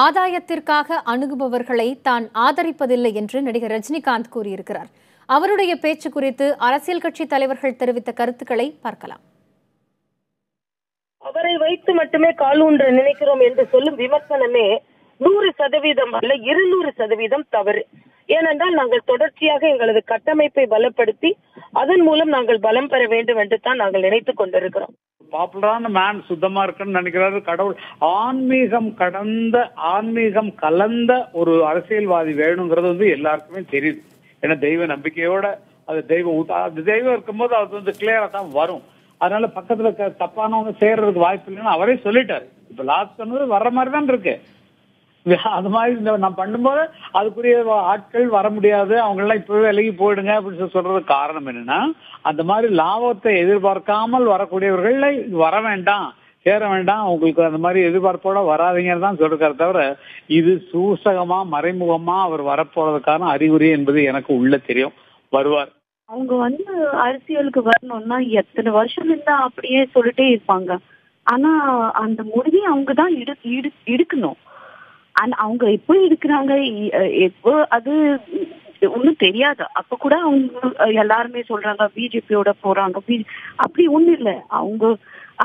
ஆதாயத்திற்காக அணுகுபவர்களை தான் ஆதரிப்பதில்லை என்று நடிகர் ரஜினிகாந்த் கூறியிருக்கிறார். அவருடைய பேச்சு குறித்து அரசியல் கட்சி தலைவர்கள் தெரிவித்த கருத்துக்களை பார்க்கலாம். அவரை வைத்து மட்டுமே காலூன்ற நினைக்கிறோம் என்று சொல்லும் விமர்சனமே 100% அல்ல 200% தவறு. ஏனென்றால் நாங்கள் தொடர்ச்சியாக எங்களது கட்டமைப்பை பலப்படுத்தி அதன் மூலம் நாங்கள் பலம் பெற வேண்டும் என்று தான் நாங்கள் நினைத்துக் கொண்டிருக்கிறோம். பாப்புலரான மேன் சுத்தமா இருக்குன்னு நினைக்கிறாரு. கடவுள் ஆன்மீகம் கலந்த ஒரு அரசியல்வாதி வேணுங்கிறது எல்லாருக்குமே தெரியுது. ஏன்னா தெய்வ நம்பிக்கையோட அது தெய்வம் இருக்கும்போது அது கிளியரா தான் வரும். அதனால பக்கத்துல தப்பானவங்க சேர்றதுக்கு வாய்ப்பு இல்லைன்னு அவரே சொல்லிட்டாரு. இப்ப லாஸ்ட் சொன்னது வர்ற மாதிரி தான் இருக்கு. அது மாதிரி நான் பண்ணும்போது அதுக்குரிய ஆட்கள் வர முடியாது, அவங்க எல்லாம் இப்பவே விலகி போயிடுங்க அப்படின்னு சொல்றதுக்கு காரணம் என்னன்னா, அந்த மாதிரி லாபத்தை எதிர்பார்க்காமல் வரக்கூடியவர்கள் வர வேண்டாம், சேர வேண்டாம், உங்களுக்கு அந்த மாதிரி எதிர்பார்ப்போட வராதீங்கன்னு தான் சொல்றாரு. தவிர இது சூசகமா மறைமுகமா அவர் வரப்போறதுக்கான அறிகுறி என்பது எனக்கு உள்ள தெரியும். வருவார். அவங்க அரசியலுக்கு வரணும்னா எத்தனை வருஷம் இருந்தா அப்படியே சொல்லிட்டே இருப்பாங்க. ஆனா அந்த முடிவை அவங்கதான் எடுக்கணும். அவங்க எப்போ இருக்கிறாங்க, எப்போ அது ஒன்னும் தெரியாது. அப்ப கூட அவங்க எல்லாருமே சொல்றாங்க பிஜேபியோட போறாங்க. அப்படி ஒண்ணும் இல்ல. அவங்க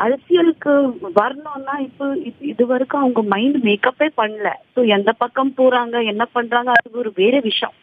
அரசியலுக்கு வரணும்னா இது வரைக்கும் அவங்க மைண்ட் மேக்கப்பே பண்ணல. சோ எந்த பக்கம் போறாங்க என்ன பண்றாங்க அது ஒரு வேற விஷயம்.